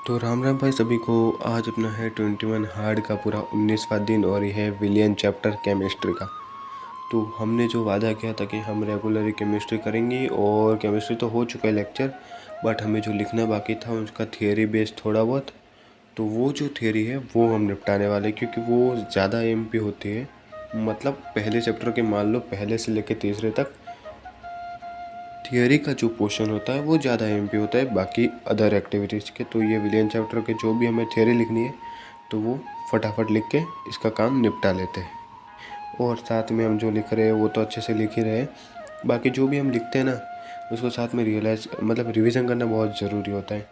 तो राम राम भाई सभी को। आज अपना है 21 हार्ड का पूरा 19वां दिन और ये है विलियन चैप्टर केमिस्ट्री का। तो हमने जो वादा किया था कि हम रेगुलरली केमिस्ट्री करेंगे और केमिस्ट्री तो हो चुका है लेक्चर, बट हमें जो लिखना बाकी था उसका थियरी बेस्ड थोड़ा बहुत। तो वो जो थियरी है वो हम निपटाने वाले हैं, क्योंकि वो ज़्यादा एमपी होती है। मतलब पहले चैप्टर के मान लो पहले से लेकर तीसरे तक थियरी का जो पोर्शन होता है वो ज़्यादा एमपी होता है बाकी अदर एक्टिविटीज़ के। तो ये विलियन चैप्टर के जो भी हमें थियरी लिखनी है तो वो फटाफट लिख के इसका काम निपटा लेते हैं। और साथ में हम जो लिख रहे हैं वो तो अच्छे से लिख ही रहे हैं, बाकी जो भी हम लिखते हैं ना उसको साथ में रियलाइज मतलब रिवीजन करना बहुत ज़रूरी होता है।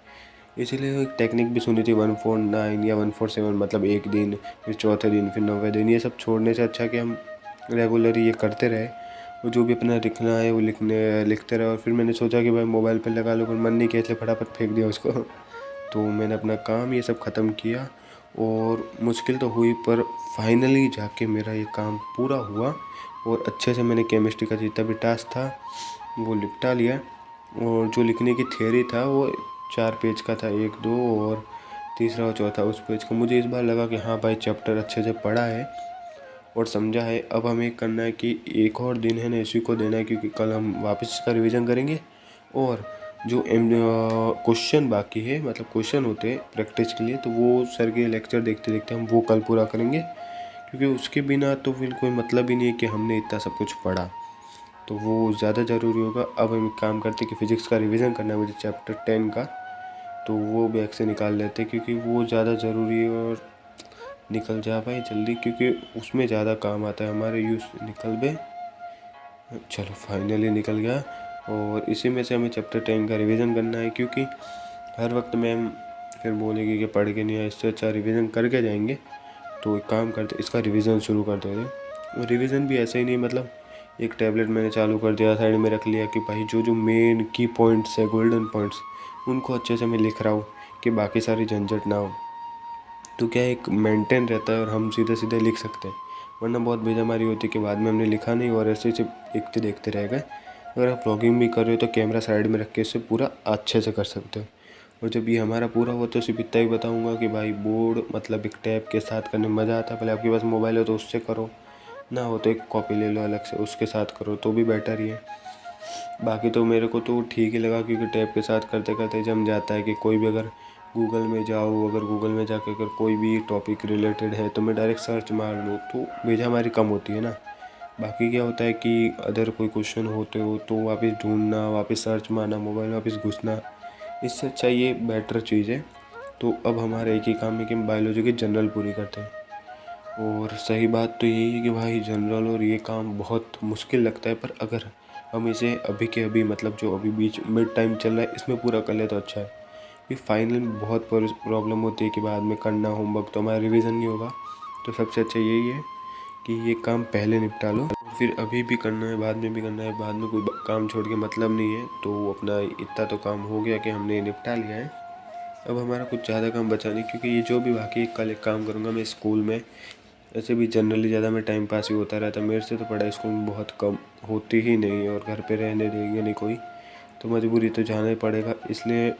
इसीलिए एक टेक्निक भी सुनी थी 149 या 147, मतलब एक दिन फिर चौथे दिन फिर 9वें दिन। ये सब छोड़ने से अच्छा कि हम रेगुलरली ये करते रहे और जो भी अपना लिखना है वो लिखते रहे। और फिर मैंने सोचा कि भाई मोबाइल पे लगा लो, पर मन नहीं किया इसलिए फटाफट फेंक दिया उसको। तो मैंने अपना काम ये सब ख़त्म किया और मुश्किल तो हुई पर फाइनली जाके मेरा ये काम पूरा हुआ और अच्छे से मैंने केमिस्ट्री का जितना भी टास्क था वो निपटा लिया। और जो लिखने की थियरी था वो 4 पेज का था, 1 2 और तीसरा और चौथा उस पेज का। मुझे इस बार लगा कि हाँ भाई चैप्टर अच्छे से पढ़ा है और समझा है। अब हमें करना है कि एक और दिन है ना इसी को देना है, क्योंकि कल हम वापस इसका रिवीजन करेंगे। और जो क्वेश्चन बाकी है, मतलब क्वेश्चन होते हैं प्रैक्टिस के लिए, तो वो सर के लेक्चर देखते देखते हम वो कल पूरा करेंगे, क्योंकि उसके बिना तो फिर कोई मतलब ही नहीं है कि हमने इतना सब कुछ पढ़ा। तो वो ज़्यादा ज़रूरी होगा। अब हम एक काम करते हैं कि फ़िज़िक्स का रिवीजन करना है मुझे चैप्टर 10 का, तो वो बैग से निकाल लेते हैं क्योंकि वो ज़्यादा ज़रूरी है और निकल जा भाई जल्दी, क्योंकि उसमें ज़्यादा काम आता है हमारे यूज़ निकल बे। चलो फाइनली निकल गया। और इसी में से हमें चैप्टर 10 का रिवीजन करना है, क्योंकि हर वक्त मैम फिर बोलेगी कि पढ़ के नहीं आया, इससे अच्छा रिवीजन करके जाएंगे। तो एक काम करते इसका रिवीजन शुरू कर देते। और रिवीजन भी ऐसे ही नहीं, मतलब एक टैबलेट मैंने चालू कर दिया, साइड में रख लिया कि भाई जो जो मेन की पॉइंट्स है, गोल्डन पॉइंट्स, उनको अच्छे से मैं लिख रहा हूँ कि बाकी सारी झंझट ना हो। तो क्या एक मेंटेन रहता है और हम सीधे सीधे लिख सकते हैं। वरना बहुत बेजमारी होती है कि बाद में हमने लिखा नहीं और ऐसे ही देखते देखते रह गए। अगर आप व्लॉगिंग भी कर रहे हो तो कैमरा साइड में रख के इससे पूरा अच्छे से कर सकते हो। और जब ये हमारा पूरा हुआ तो सिर्फ इतना ही बताऊँगा कि भाई बोर्ड मतलब एक टैब के साथ करने में मज़ा आता है। पहले आपके पास मोबाइल हो तो उससे करो, ना हो तो एक कॉपी ले लो अलग से उसके साथ करो तो भी बेटर ही है। बाकी तो मेरे को तो ठीक ही लगा, क्योंकि टैब के साथ करते करते जम जाता है कि कोई भी अगर गूगल में जाओ, अगर गूगल में जाके अगर कोई भी टॉपिक रिलेटेड है तो मैं डायरेक्ट सर्च मार लूँ तो बेजा हमारी कम होती है ना। बाकी क्या होता है कि अदर कोई क्वेश्चन होते हो तो वापस ढूंढना, वापस सर्च मारना, मोबाइल वापस घुसना, इससे अच्छा ये बेटर चीज़ है। तो अब हमारा एक ही काम है कि हम बायोलॉजी की जनरल पूरी करते हैं। और सही बात तो यही है कि भाई जनरल और ये काम बहुत मुश्किल लगता है, पर अगर हम इसे अभी के अभी मतलब जो अभी बीच मिड टाइम चल रहा है इसमें पूरा कर ले तो अच्छा है। फिर फाइनल में बहुत प्रॉब्लम होती है कि बाद में करना होमवर्क तो हमारा रिवीजन नहीं होगा। तो सबसे अच्छा यही है कि ये काम पहले निपटा लो, फिर अभी भी करना है बाद में भी करना है, बाद में कोई काम छोड़ के मतलब नहीं है। तो अपना इतना तो काम हो गया कि हमने निपटा लिया है। अब हमारा कुछ ज़्यादा काम बचा नहीं, क्योंकि ये जो भी बाकी कल एक काम करूँगा मैं स्कूल में। ऐसे भी जनरली ज़्यादा मैं टाइम पास ही होता रहता, मेरे से तो पढ़ाई स्कूल में बहुत कम होती ही नहीं और घर पे रहने देंगे नहीं कोई, तो मजबूरी तो जाना ही पड़ेगा। इसलिए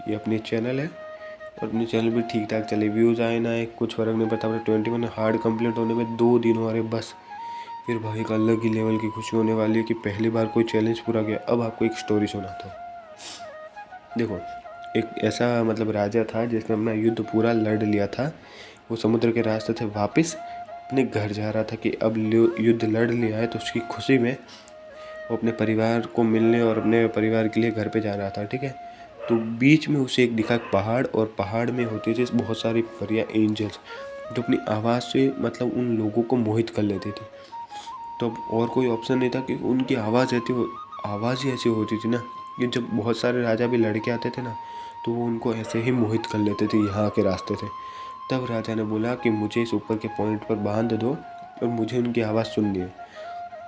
ये अपनी चैनल है और अपनी चैनल भी ठीक ठाक चले, व्यूज़ आए ना आए कुछ फ़र्क नहीं पड़ता। अपने 21 हार्ड कंप्लीट होने में 2 दिन हो रहे बस, फिर भाई एक अलग ही लेवल की खुशी होने वाली है कि पहली बार कोई चैलेंज पूरा किया। अब आपको एक स्टोरी सुनाता हूँ। देखो, एक ऐसा मतलब राजा था जिसने अपना युद्ध पूरा लड़ लिया था। वो समुद्र के रास्ते से वापस अपने घर जा रहा था कि अब युद्ध लड़ लिया है, तो उसकी खुशी में वो अपने परिवार को मिलने और अपने परिवार के लिए घर पे जा रहा था। ठीक है, तो बीच में उसे एक दिखा पहाड़, और पहाड़ में होती थी बहुत सारी परियां, एंजल्स, जो अपनी आवाज़ से मतलब उन लोगों को मोहित कर लेती थी। तो अब और कोई ऑप्शन नहीं था कि उनकी आवाज़ रहती, वो आवाज़ ही ऐसी होती थी ना कि जब बहुत सारे राजा भी लड़के आते थे ना तो वो उनको ऐसे ही मोहित कर लेते थे यहाँ के रास्ते से। तब राजा ने बोला कि मुझे इस ऊपर के पॉइंट पर बांध दो और मुझे उनकी आवाज़ सुननी है।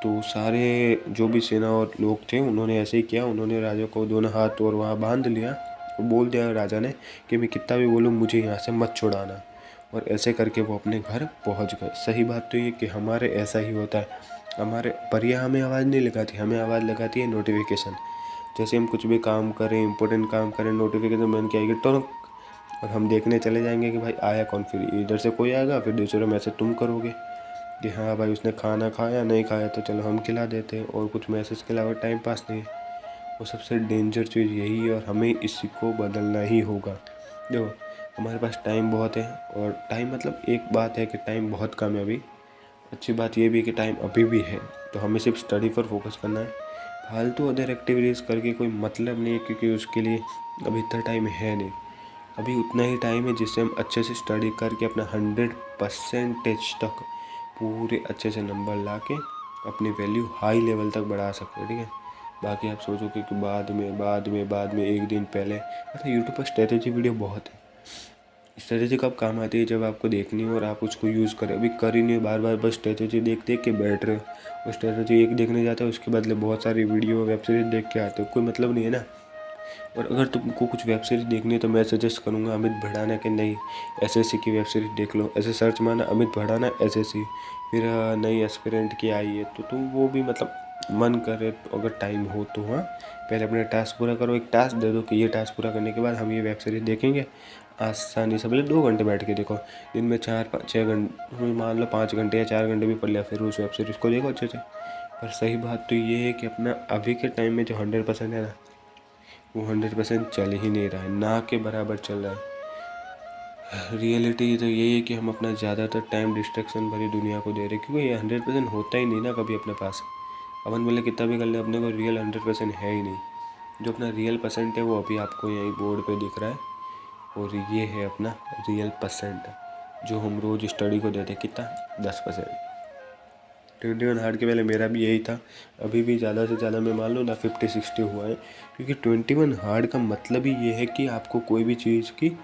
तो सारे जो भी सेना और लोग थे उन्होंने ऐसे ही किया, उन्होंने राजा को दोनों हाथ और वहाँ बांध लिया और बोल दिया राजा ने कि मैं कितना भी बोलूँ मुझे यहाँ से मत छुड़ाना। और ऐसे करके वो अपने घर पहुँच गए। सही बात तो ये कि हमारे ऐसा ही होता है, हमारे परियां हमें आवाज़ नहीं लगाती, हमें आवाज़ लगाती है नोटिफिकेशन। जैसे हम कुछ भी काम करें, इंपॉर्टेंट काम करें, नोटिफिकेशन बन के आएगी, तुरंत और हम देखने चले जाएंगे कि भाई आया कौन। फिर इधर से कोई आएगा, फिर दूसरा मैसेज तुम करोगे कि हाँ भाई उसने खाना खाया, नहीं खाया तो चलो हम खिला देते हैं, और कुछ मैसेज के अलावा टाइम पास नहीं है। वो सबसे डेंजर चीज़ यही है और हमें इसी को बदलना ही होगा। देखो हमारे पास टाइम बहुत है, और टाइम मतलब एक बात है कि टाइम बहुत कम है अभी। अच्छी बात ये भी है कि टाइम अभी भी है, तो हमें सिर्फ स्टडी पर फोकस करना है। फालतू अदर एक्टिविटीज़ करके कोई मतलब नहीं है, क्योंकि उसके लिए अभी इतना टाइम है नहीं। अभी उतना ही टाइम है जिससे हम अच्छे से स्टडी करके अपना 100% तक पूरे अच्छे से नंबर ला के अपनी वैल्यू हाई लेवल तक बढ़ा सकते हैं। ठीक है, बाकी आप सोचोगे कि बाद में एक दिन पहले, अच्छा यूट्यूब पर स्ट्रेटेजी वीडियो बहुत है। स्ट्रेटेजी कब काम आती है, जब आपको देखनी हो और आप उसको यूज़ करें। अभी कर ही नहीं हो, बार बार बस स्ट्रेटेजी देख देख के बैठ रहे हो। वो स्ट्रेटेजी एक देखने जाते हो, उसके बदले बहुत सारी वीडियो वेब सीरीज देख के आते हो, कोई मतलब नहीं है ना। और अगर तुमको कुछ वेब सीरीज देखनी है तो मैं सजेस्ट करूँगा अमित भड़ाना के नई एसएससी की वेब सीरीज देख लो। ऐसे सर्च मारना अमित भड़ाना एसएससी, फिर नई एस्पिरेंट की आई है तो तुम वो भी मतलब मन करे तो अगर टाइम हो तो हाँ पहले अपना टास्क पूरा करो। एक टास्क दे दो कि ये टास्क पूरा करने के बाद हम ये वेब सीरीज देखेंगे। आसानी से भले 2 घंटे बैठ के देखो, दिन में 4-6 घंटे, मान लो 5 घंटे या 4 घंटे भी पढ़ लिया, फिर उस वेब सीरीज़ को देखो अच्छे से। पर सही बात तो ये है कि अपना अभी के टाइम में जो 100% है ना, वो 100% चल ही नहीं रहा है, ना के बराबर चल रहा है। रियलिटी तो यही है कि हम अपना ज़्यादातर टाइम डिस्ट्रैक्शन भरी दुनिया को दे रहे हैं, क्योंकि ये 100% होता ही नहीं ना कभी अपने पास। अपन बोले कितना भी कर ले, अपने को रियल 100% है ही नहीं। जो अपना रियल परसेंट है वो अभी आपको यहीं बोर्ड पे दिख रहा है, और ये है अपना रियल परसेंट जो हम रोज़ स्टडी को देते हैं। कितना? 10%। 21 हार्ड के पहले मेरा भी यही था, अभी भी ज़्यादा से ज़्यादा मैं मान लो ना 50-60 हुआ है। क्योंकि 21 हार्ड का मतलब ही ये है कि आपको कोई भी चीज़ की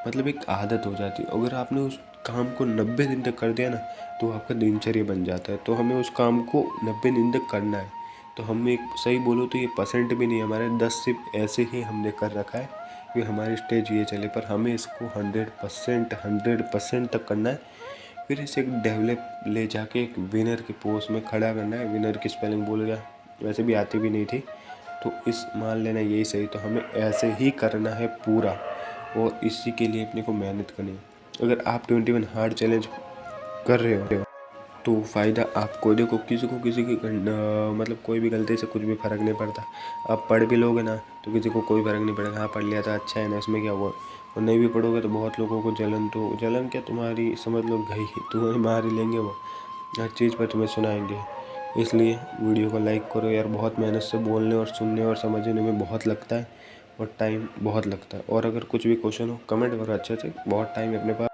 मतलब एक आदत हो जाती है। अगर आपने उस काम को 90 दिन तक कर दिया ना, तो आपका दिनचर्या बन जाता है। तो हमें उस काम को 90 दिन तक करना है। तो हमें एक सही बोलो तो ये परसेंट भी नहीं, हमारे 10 सिर्फ ऐसे ही हमने कर रखा है कि हमारी स्टेज ये चले, पर हमें इसको 100% तक करना है। फिर इसे एक डेवलप ले जाके एक विनर के पोस्ट में खड़ा करना है। विनर की स्पेलिंग भूल गया, वैसे भी आती भी नहीं थी, तो इस मान लेना यही सही। तो हमें ऐसे ही करना है पूरा, और इसी के लिए अपने को मेहनत करनी है। अगर आप 21 हार्ड चैलेंज कर रहे हो तो फ़ायदा आपको, देखो किसी की मतलब कोई भी गलती से कुछ भी फ़र्क नहीं पड़ता। आप पढ़ भी लोगे ना तो किसी को कोई फ़र्क नहीं पड़ेगा, हाँ पढ़ लिया था अच्छा है ना, इसमें क्या हुआ। और नहीं भी पढ़ोगे तो बहुत लोगों को जलन, तो जलन क्या तुम्हारी समझ लो गई, तुम्हें मार ही लेंगे वो, हर चीज़ पर तुम्हें सुनाएंगे। इसलिए वीडियो को लाइक करो यार, बहुत मेहनत से बोलने और सुनने और समझने में बहुत लगता है, और टाइम बहुत लगता है। और अगर कुछ भी क्वेश्चन हो कमेंट करो अच्छे से, बहुत टाइम है अपने पास।